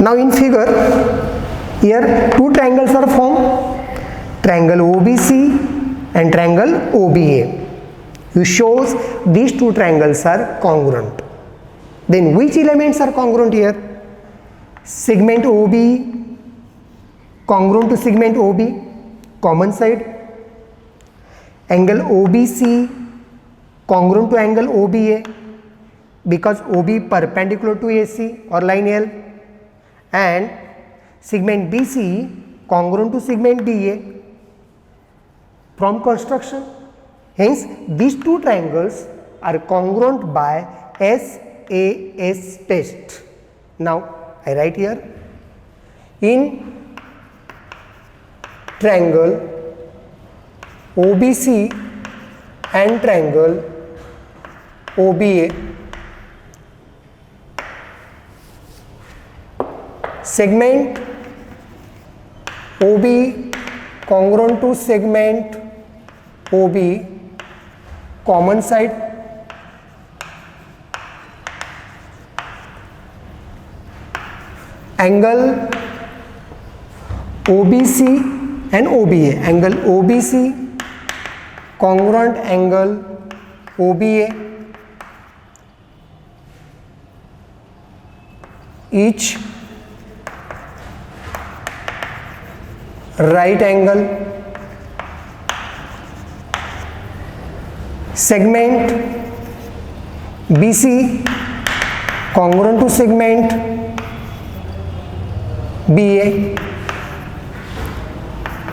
Now in figure, here two triangles are formed, triangle OBC and triangle OBA. Which shows these two triangles are congruent. Then which elements are congruent here? Segment OB congruent to segment OB, common side. Angle OBC congruent to angle OBA, because OB perpendicular to AC or line L, and segment BC congruent to segment BA from construction. Hence, these two triangles are congruent by SAS test. Now, I write here, in triangle OBC and triangle OBA, segment OB congruent to segment OB, common side. Angle OBC and OBA, angle OBC congruent angle OBA, each right angle. Segment BC congruent to segment BA,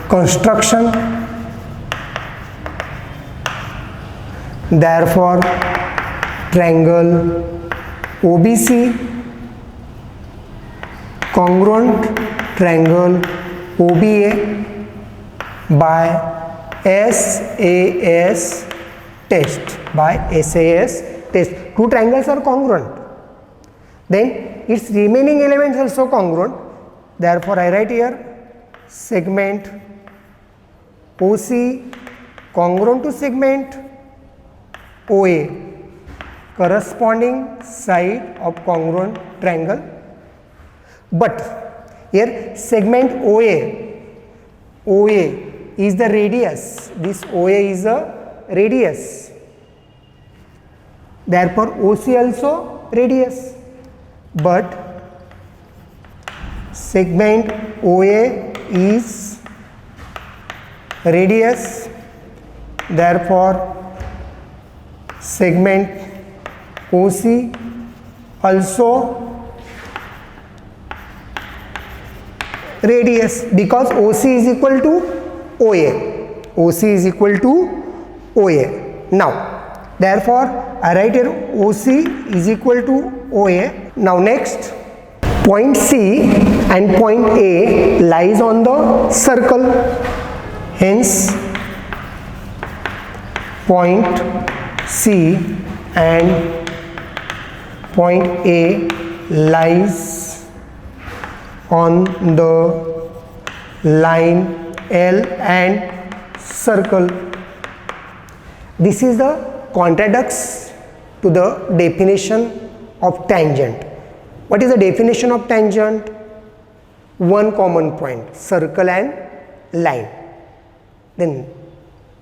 construction. Therefore, triangle OBC congruent triangle OBA by SAS test. By SAS test, two triangles are congruent. Then its remaining elements also congruent. Therefore, I write here segment OC congruent to segment OA, corresponding side of congruent triangle. But here segment OA is the radius. This OA is a radius. Therefore, OC also radius. But segment OA is radius. Therefore, segment OC also radius, because OC is equal to OA. OC is equal to OA. Now, therefore, I write here OC is equal to OA. Now, next, point C and point A lies on the circle. Hence, point C and point A lies on the line L and circle. This is the contradicts to the definition of tangent. What is the definition of tangent? One common point, circle and line. Then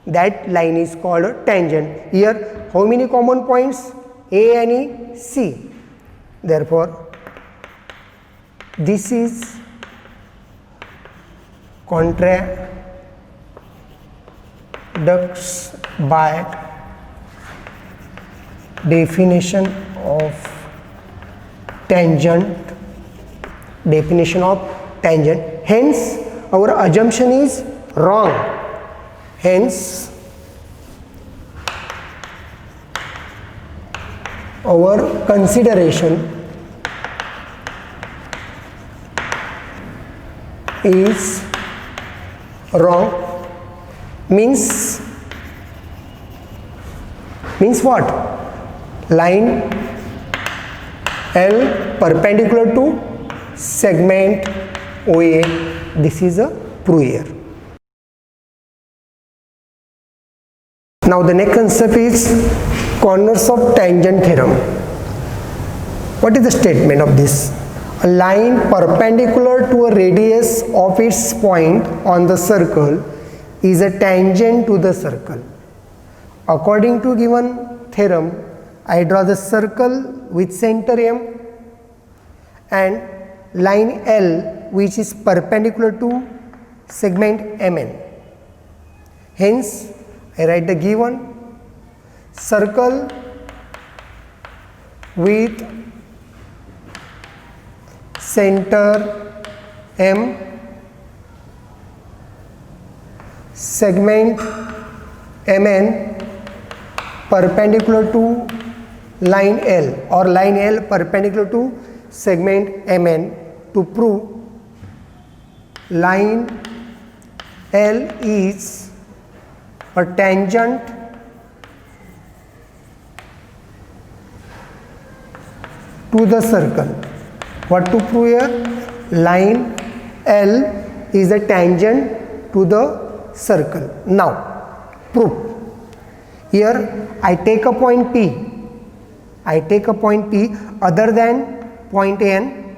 that line is called a tangent. Here, how many common points? A and E, C. Therefore, this is contradicts by definition of tangent. Definition of tangent. Hence, our assumption is wrong. Hence, our consideration is wrong. Means what? Line L perpendicular to segment OA. This is a proof here. Now the next concept is corners of tangent theorem. What is the statement of this? A line perpendicular to a radius of its point on the circle is a tangent to the circle. According to given theorem, I draw the circle with center M and line L which is perpendicular to segment MN. Hence, I write the given circle with center M, segment MN perpendicular to line L, or line L perpendicular to segment MN, to prove line L is a tangent to the circle. What to prove here? Line L is a tangent to the circle. Now, proof. Here I take a point P. I take a point P other than point N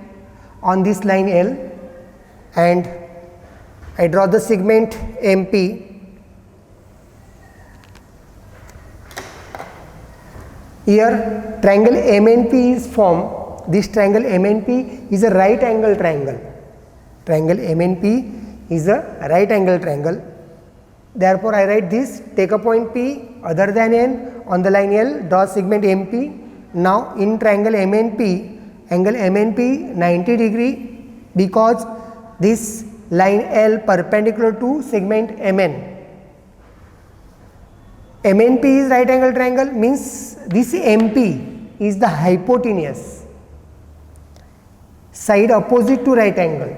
on this line L, and I draw the segment MP. Here triangle MNP is formed. This triangle MNP is a right angle triangle. Triangle MNP is a right angle triangle. Therefore, I write this, take a point P other than N on the line L, draw segment MP. Now, in triangle MNP, angle MNP 90 degree because this line L perpendicular to segment MN. MNP is right angle triangle, means this MP is the hypotenuse, side opposite to right angle.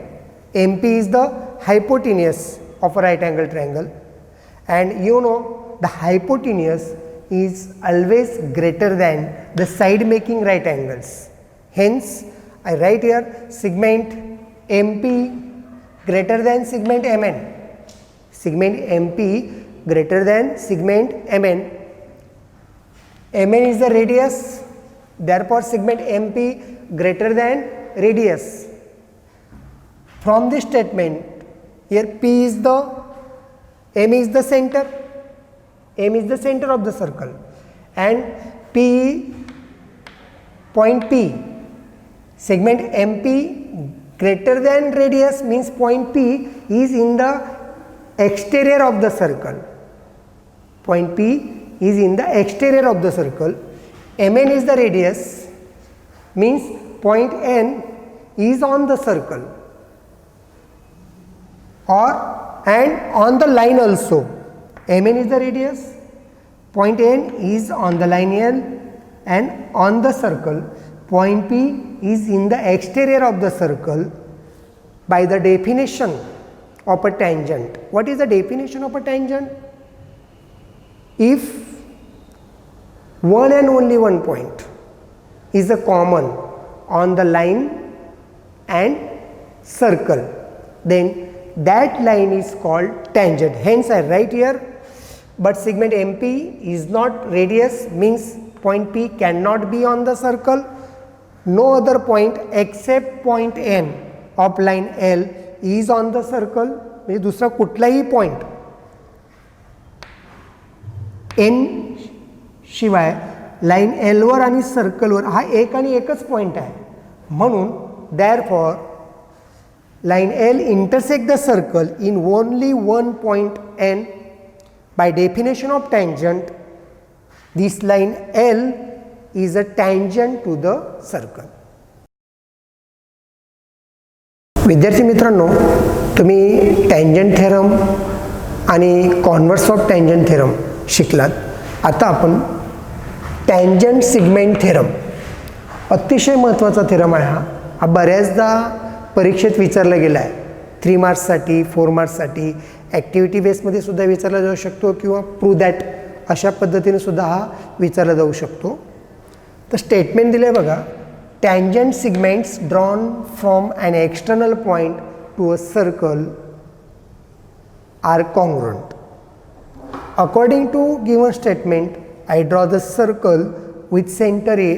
MP is the hypotenuse of a right angle triangle, and you know the hypotenuse is always greater than the side making right angles. Hence, I write here segment MP greater than segment MN. Segment MP greater than segment MN. MN is the radius, therefore segment MP greater than radius. From this statement, here P is the, M is the center, M is the center of the circle, and P, point P, segment MP greater than radius means point P is in the exterior of the circle. Point P is in the exterior of the circle. MN is the radius, means point N is on the circle, and on the line also. MN is the radius, point N is on the line L, and on the circle point P is in the exterior of the circle by the definition of a tangent. What is the definition of a tangent? If one and only one point is a common on the line and circle, then that line is called tangent. Hence I write here, but segment MP is not radius, means point P cannot be on the circle. No other point except point N of line L is on the circle. म्हणजे दुसरा कुठलाही point N शिवाय line L वर आणि सर्कलवर हा एक आणि एकच point आहे. म्हणून therefore line L intersect the circle in only one point N. By definition of tangent, this line L is a tangent to the circle. विद्यार्थी मित्रांनो, तुम्ही टँजंट थेरम आणि कॉन्व्हर्स ऑफ टँजंट थेरम शिकलात. आता आपण tangent segment theorem, अतिशय महत्त्वाचा theorem आहे हा बऱ्याचदा परीक्षेत विचारला गेला आहे. 3 मार्क्ससाठी, 4 मार्क्ससाठी, ॲक्टिव्हिटी बेसमध्ये सुद्धा विचारला जाऊ शकतो किंवा प्रूव्ह दॅट अशा पद्धतीने सुद्धा हा विचारला जाऊ शकतो. तर स्टेटमेंट दिलं आहे बघा, tangent segments drawn from an external point to a circle are congruent. According to given statement, I draw the circle with center A.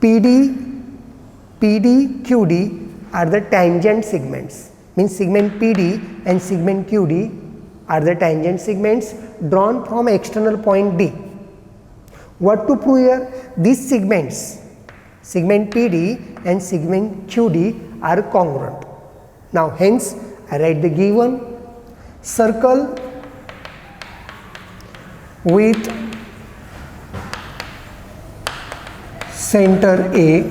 PD, QD are the tangent segments. Means segment PD and segment QD are the tangent segments drawn from external point D. What to prove here? These segments, segment PD and segment QD are congruent. Now hence I write the given circle with center A,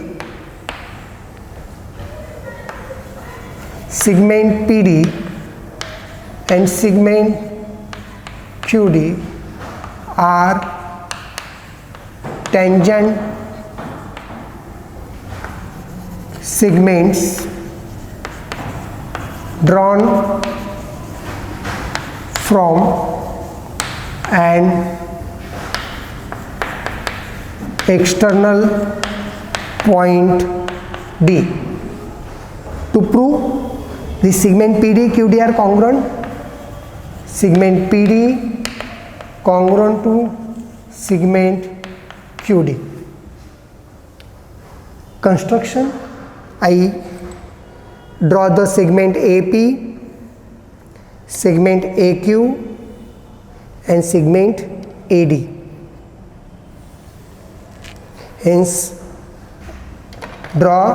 segment PD and segment QD are tangent segments drawn from an external point D. To prove the segment PD QD are congruent, segment PD congruent to segment QD. Construction, I draw the segment AP, segment AQ and segment AD. Hence draw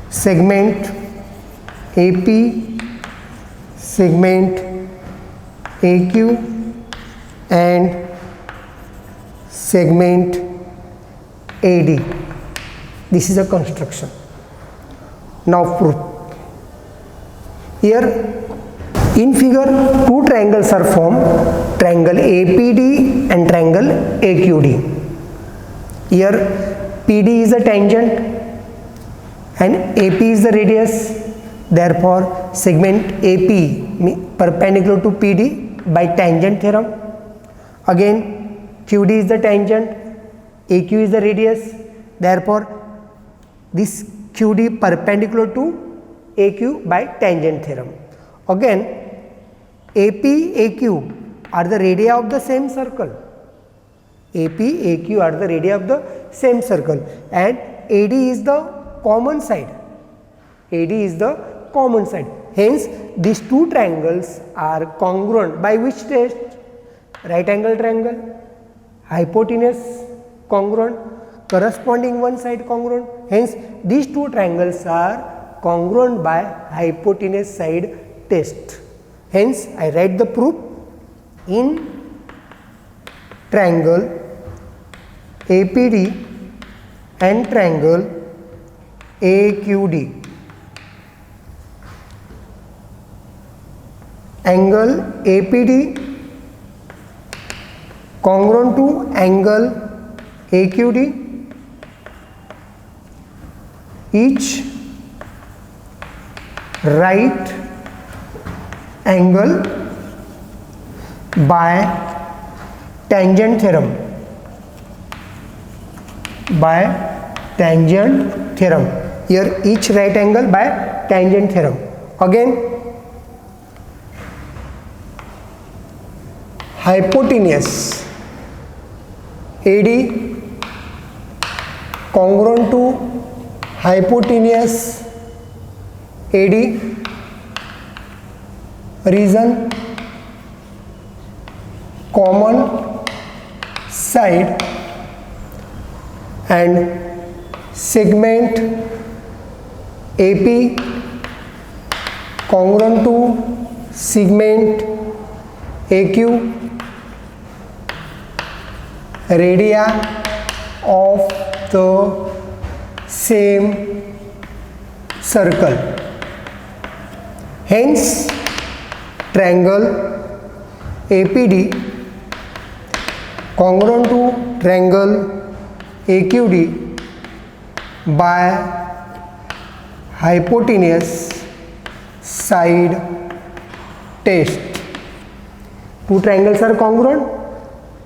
segment AP, segment AQ and segment AD. This is a construction. Now proof. Here in figure two triangles are formed, triangle APD and triangle AQD. Here PD is a tangent and AP is the radius, therefore segment AP perpendicular to PD by tangent theorem. Again QD is the tangent, AQ is the radius, therefore this QD perpendicular to AQ by tangent theorem. Again AP, AQ are the radii of the same circle. AP, AQ are the radii of the same circle and AD is the common side. AD is the common side. Hence these two triangles are congruent by which test? Right angle triangle, hypotenuse congruent, corresponding one side congruent. Hence these two triangles are congruent by hypotenuse side test. Hence I write the proof in triangle APD and triangle AQD. Angle APD congruent to angle AQD, each right angle by tangent theorem. By tangent theorem. Here each right angle by tangent theorem. Again hypotenuse AD congruent to hypotenuse AD, region common side and segment AP congruent to segment AQ, radii of the same circle. Hence triangle APD congruent to triangle AQD by hypotenuse side test. Two triangles are congruent,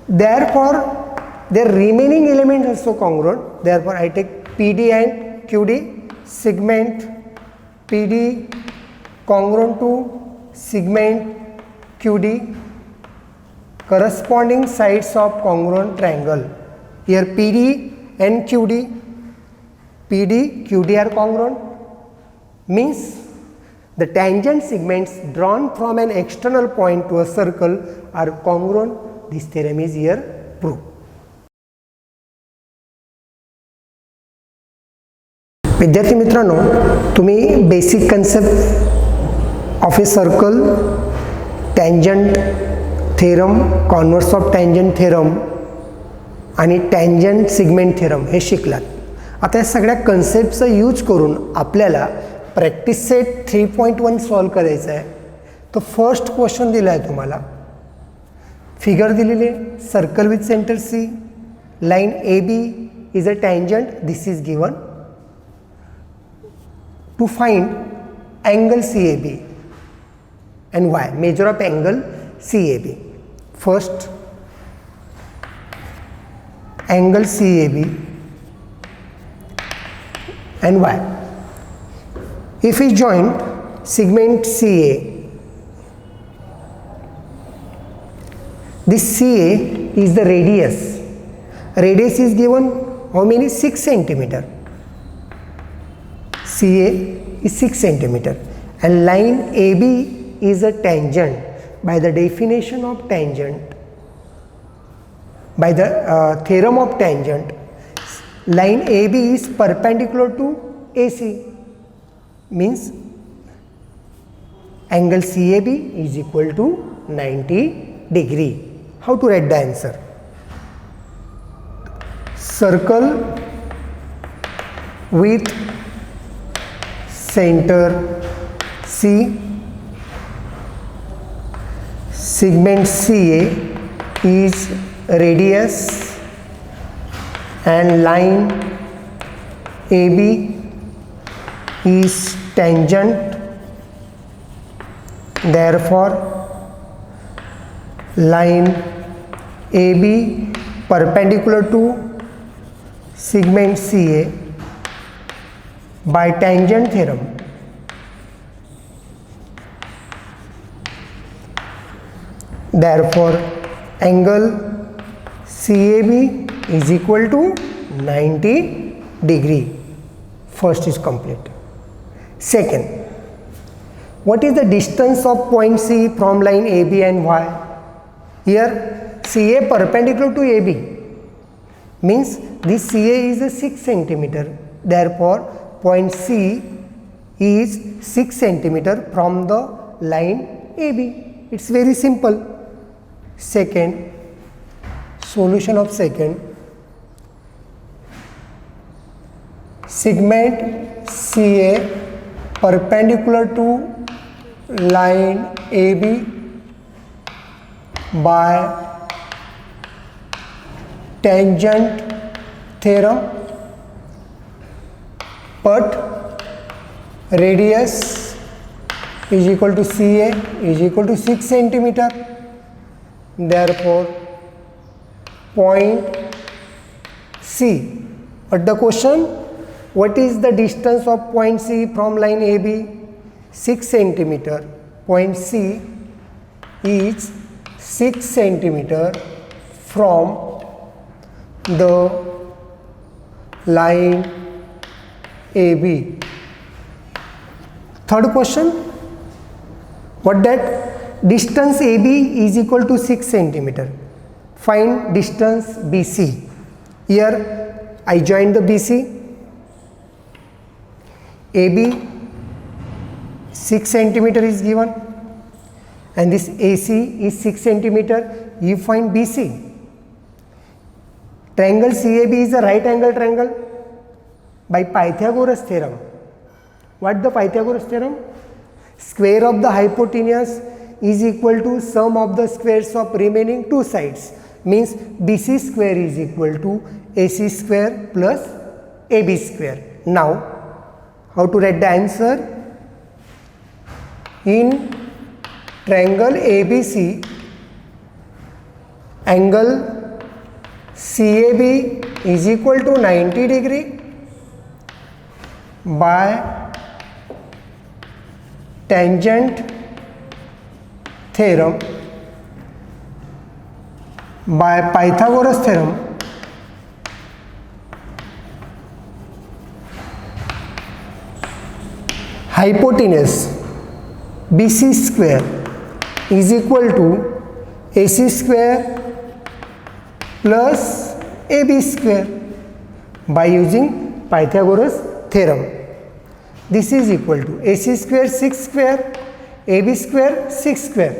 therefore their remaining elements are also congruent. Therefore I take PD and QD, segment PD congruent to segment QD, corresponding sides of congruent triangle. Here PD and QD, PD, QD are congruent. Means the tangent segments drawn from an external point to a circle are congruent. This theorem is here proved. विद्यार्थी मित्रांनो, तुम्ही basic concept of a circle, tangent theorem, converse of tangent theorem आणि tangent segment theorem हे शिकलात. आता या सगळ्या कन्सेप्टचा use करून आपल्याला प्रॅक्टिस सेट 3.1 सॉल्व करायचा आहे. तो फर्स्ट क्वेश्चन दिला आहे तुम्हाला. फिगर दिलेली आहे, circle with centre C, line A B is a tangent, this is given. To find angle CAB and y, measure of angle CAB. First, angle CAB and y. If we join segment CA, this CA is the radius. Radius is given how many? 6 centimeter. CA is 6 centimeter and line AB is a tangent. By the definition of tangent, by the theorem of tangent, line AB is perpendicular to AC, means angle CAB is equal to 90 degree. How to write the answer? Circle with center C, segment CA is radius and line AB is tangent. Therefore, line AB perpendicular to segment CA by tangent theorem. Therefore, angle CAB is equal to 90 degree. First is complete. Second, what is the distance of point C from line AB and Y? Here CA perpendicular to AB means this CA is a 6 centimeter. Therefore, point C is 6 centimeter from the line AB. It's very simple. Second, solution of second, segment CA perpendicular to line AB by tangent theorem, but radius is equal to CA is equal to 6 centimeter. Therefore, point C. But the question, what is the distance of point C from line AB? 6 centimeter. Point C is 6 centimeter from the line AB. Third question, what that? Distance AB is equal to 6 centimeter. Find distance BC. Here I join the BC. AB 6 centimeter is given and this AC is 6 centimeter. You find BC. Triangle CAB is a right angle triangle by Pythagoras theorem. What the Pythagoras theorem? Square of the hypotenuse is equal to sum of the squares of remaining two sides, means BC square is equal to AC square plus AB square. Now, how to write the answer? In triangle ABC, angle CAB is equal to 90 degree by tangent theorem, by Pythagoras theorem. hypotenuse BC square is equal to AC square plus AB square by using Pythagoras theorem. This is equal to AC square 6 square, AB square 6 square.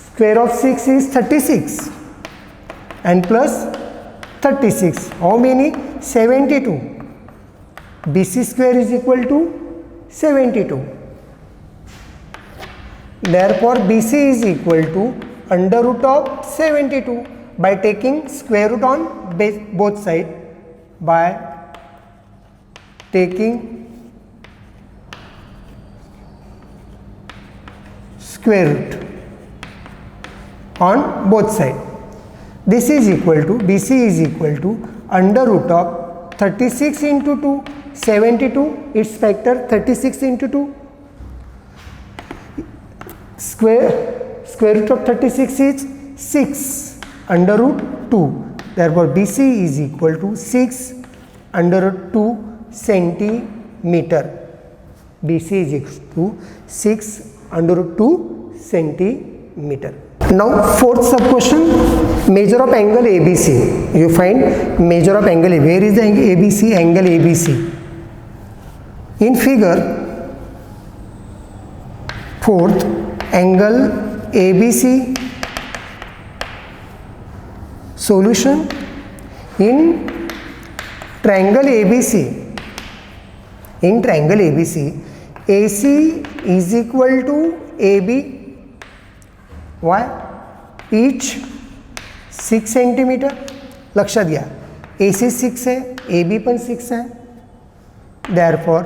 Square of 6 is 36 and plus 36. How many? 72. BC square is equal to 72. Therefore, BC is equal to under root of 72 by taking square root on both sides, by taking square root on both sides. This is equal to, BC is equal to under root of 36 into 2, 72, its factor 36 into 2. Square root of 36 is 6 under root 2. Therefore, BC is equal to 6 under root 2 centimeter. BC is equal to 6 under root 2 centimeter. Now, fourth sub question, measure of angle ABC. You find measure of angle. Where is the ABC? Angle ABC. In figure fourth, angle ABC. Solution: in triangle ABC. In triangle ABC, AC is equal to AB. Why? Each 6 centimetre. लक्षात घ्या, AC 6 आहे, AB पण 6 आहे. Therefore,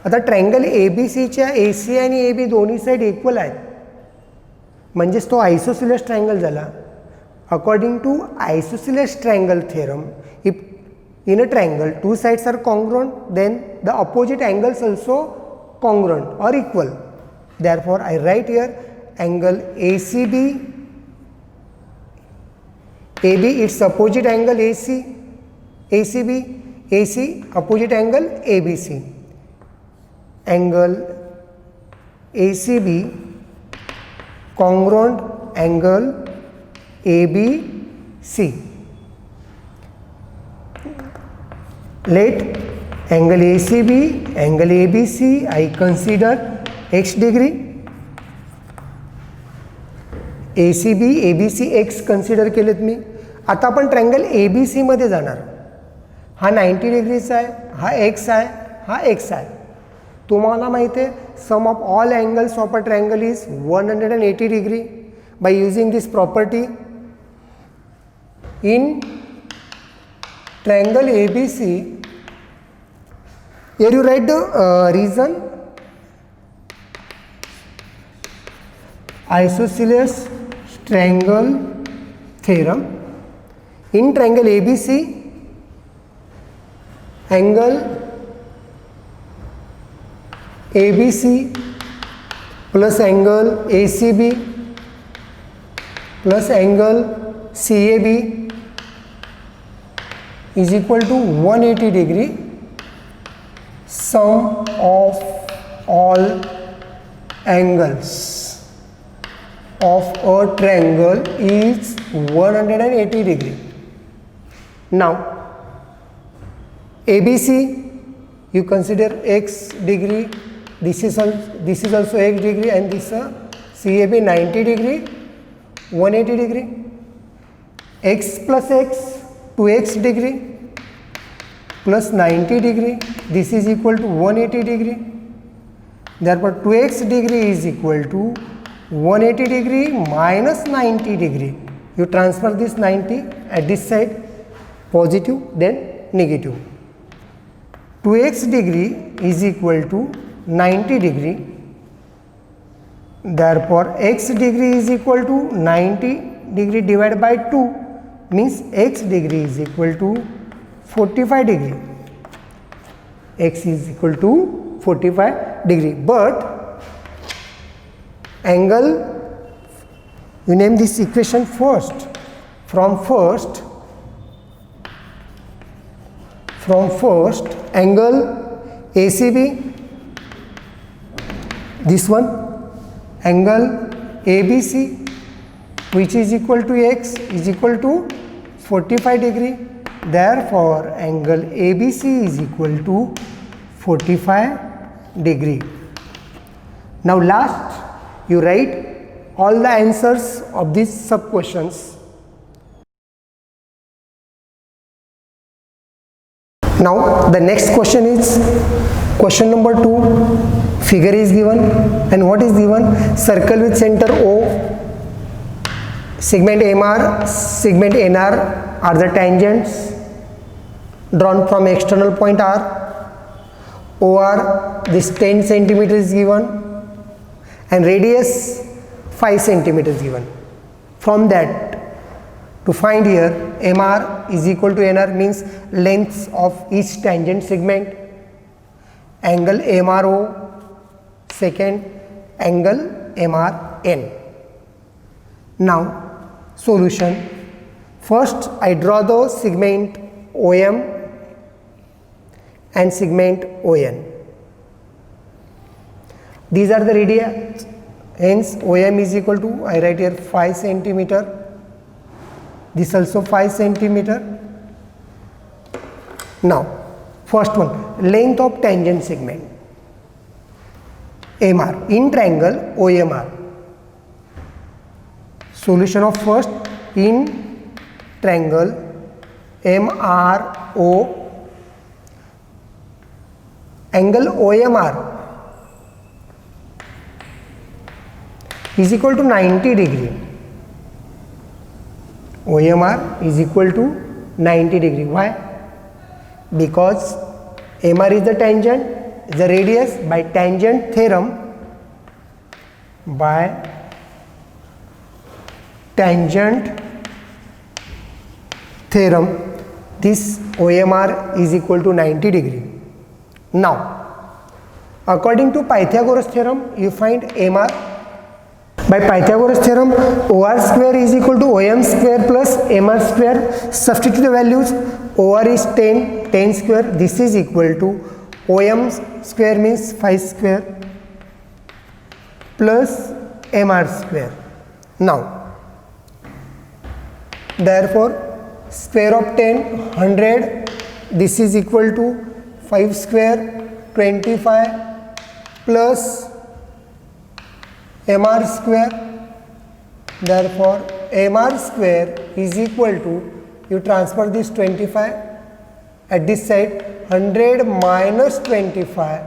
आता triangle ABCच्या AC आणि AB दोन्ही side equal आहेत, म्हणजेच तो आयसोसिलेस ट्रायंगल झाला. According to isosceles triangle theorem, if in a triangle two sides are congruent, then the opposite angles also congruent or equal. Therefore, I write here angle ACB, AB its opposite angle AC, ACB, AC opposite angle ABC. Angle ACB congruent angle ABC. Let angle ACB, angle ABC, I consider x degree. ACB, ABC x consider केलेत मी. आता आपण triangle ABC मध्ये जाणार. हा 90 डिग्रीचा आहे, हा x आहे, हा x आहे. तुम्हाला माहिती आहे sum of all angles of a triangle is 180 degree. By using this property, in triangle ABC, here you write the reason: isosceles triangle theorem. In triangle ABC, angle ABC plus angle ACB plus angle CAB is equal to 180 degree. Sum of all angles of a triangle is 180 degree. Now, ABC you consider x degree, this is also x degree, and this CAB 90 degree, 180 degree. X plus x, 2x degree plus 90 degree, this is equal to 180 degree. Therefore, 2x degree is equal to 180 degree minus 90 degree. You transfer this 90 at this side, positive then negative. 2x degree is equal to 90 degree. Therefore, x degree is equal to 90 degree divided by 2, means x degree is equal to 45 degree. X is equal to 45 degree. But angle, you name this equation first. From first angle ACB, this one, angle ABC, which is equal to x, is equal to 45 degree. Therefore, angle ABC is equal to 45 degree. Now last, you write all the answers of these sub questions. Now the next question is question number 2. Figure is given, and what is given? Circle with center O, segment MR, segment NR are the tangents drawn from external point R. OR, this 10 centimeter is given, and radius 5 centimeter is given. From that, to find here MR is equal to NR means lengths of each tangent segment, angle MRO, second angle MRN. Now solution. First I draw the segment OM and segment ON. These are the radii, hence OM is equal to, I write here 5 centimeter. This also 5 centimeter. Now first one, length of tangent segment MR in triangle OMR. Solution of first, in triangle MRO, angle OMR is equal to 90 degree. OMR is equal to 90 degree. Why? Because MR is the tangent, the radius. By tangent theorem, this OMR is equal to 90 degree. Now, according to Pythagoras theorem, you find MR. By Pythagoras theorem, OR square is equal to OM square plus MR square. Substitute the values. OR is 10, 10 square. This is equal to OM square means 5 square plus MR square. Now, therefore, square of 10, 100. This is equal to 5 square, 25 plus MR square. Therefore, MR square is equal to, you transfer this 25 at this side, 100 minus 25.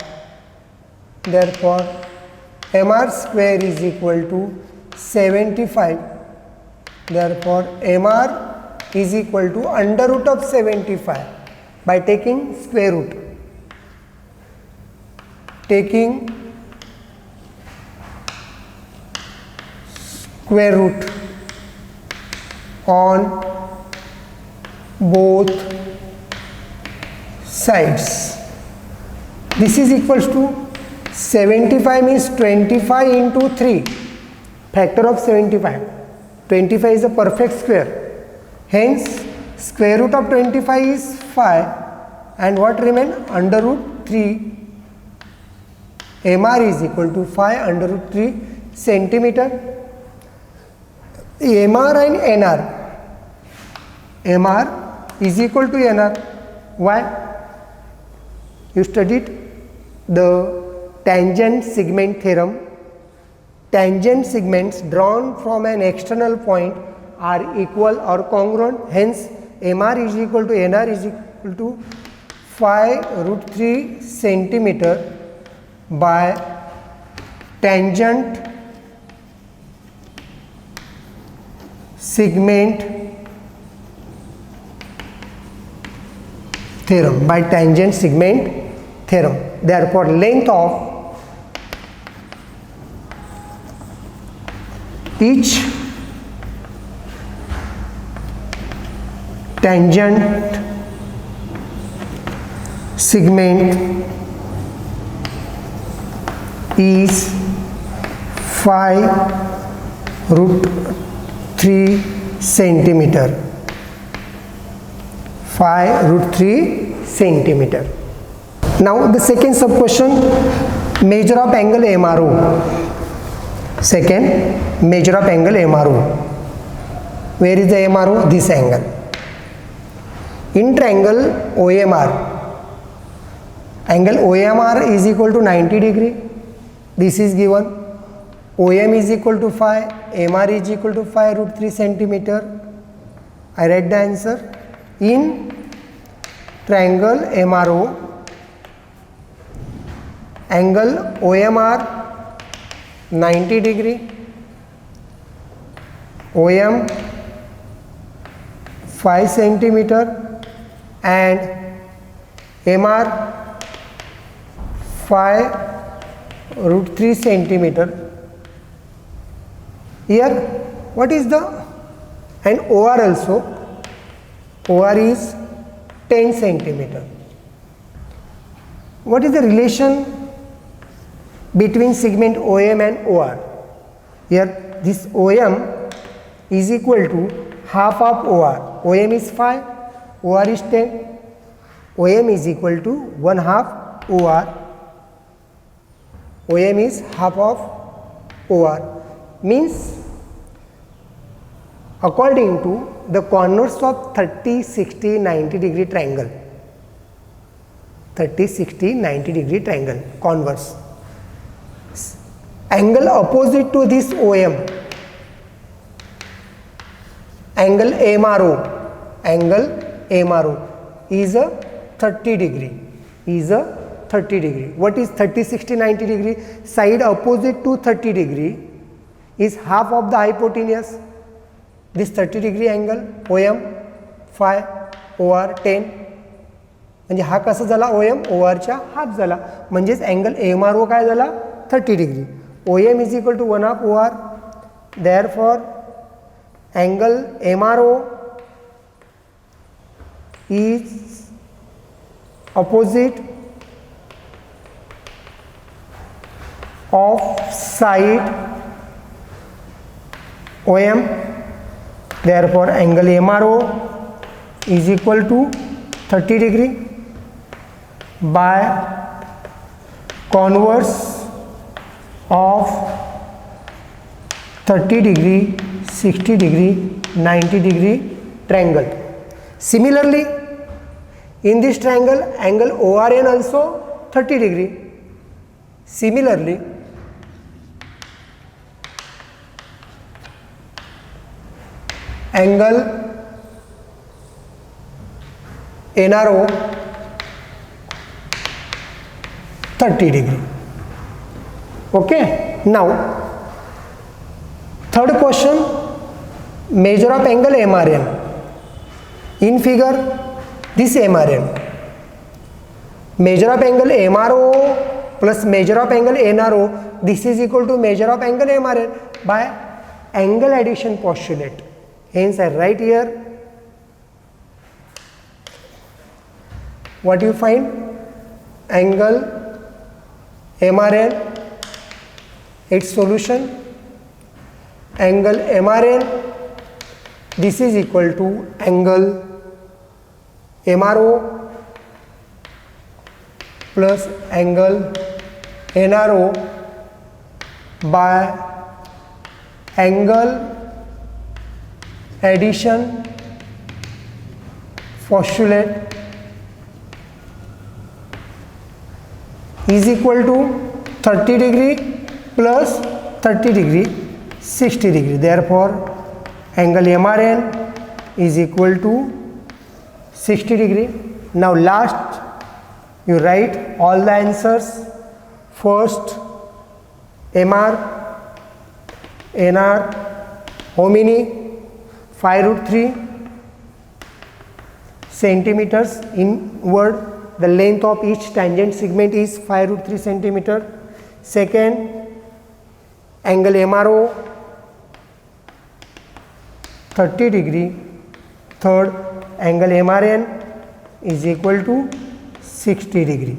Therefore, MR square is equal to 75. Therefore, MR is equal to under root of 75 by taking square root. Taking square root on both sides. This is equals to 75 means 25 into 3, factor of 75. 25 is a perfect square. Hence, square root of 25 is 5, and what remain? Under root 3. MR is equal to 5 under root 3 centimeter. MR and NR. MR is equal to NR. Why? You studied the tangent segment theorem. Tangent segments drawn from an external point are equal or congruent. Hence, MR is equal to NR is equal to 5 root 3 centimeter by tangent segment theorem. By tangent segment theorem. Therefore, length of each tangent segment is 5 root 3 centimeter. 5 root 3 centimeter. Now the second sub question, measure of angle MRO. Second, measure of angle MRO. Where is the MRO? This angle. In triangle OMR, angle OMR is equal to 90 degree. This is given. OM is equal to 5, MR is equal to 5 root 3 centimeter. I write the answer. In triangle MRO, angle OMR 90 degree, OM 5 centimeter and MR 5 root 3 centimeter. Here what is the, and OR also, OR is 10 centimeter. What is the relation between segment OM and OR? Here this OM is equal to half of OR. OM is 5, OR is 10. OM is equal to 1/2 OR. OM is half of OR. Means according to the corners of 30, 60, 90 degree triangle, 30, 60, 90 degree triangle, converse, angle opposite to this OM, angle MRO is a 30 degree, is a 30 degree. What is 30, 60, 90 degree? Side opposite to 30 degree is half of the hypotenuse. This 30 degree angle OM 5, OR 10. म्हणजे हा कसा झाला? OM OR च्या half झाला. म्हणजेच angle MRO काय झाला? 30 degree. OM is equal to 1/2 OR. Therefore angle MRO is opposite of side OM. Therefore angle MRO is equal to 30 degree by converse of 30 degree, 60 degree, 90 degree triangle. Similarly, in this triangle, angle ORN also 30 degree. Similarly, angle NRO 30 degree. Okay. Now, third question, measure of angle MRN. In figure, this MRN. Measure of angle MRO plus measure of angle NRO, this is equal to measure of angle MRN by angle addition postulate. Hence I write here, what you find? Angle MRN, its solution, angle MRN, this is equal to angle MRO plus angle NRO by angle addition postulate is equal to 30 degree plus 30 degree, 60 degree. Therefore angle MRN is equal to 60 degree. Now last you write all the answers. First MR, NR, how many? 5 root 3 centimeters inward. The length of each tangent segment is 5 root 3 centimeter. Second, angle MRO 30 degree. Third, angle MRN is equal to 60 degree.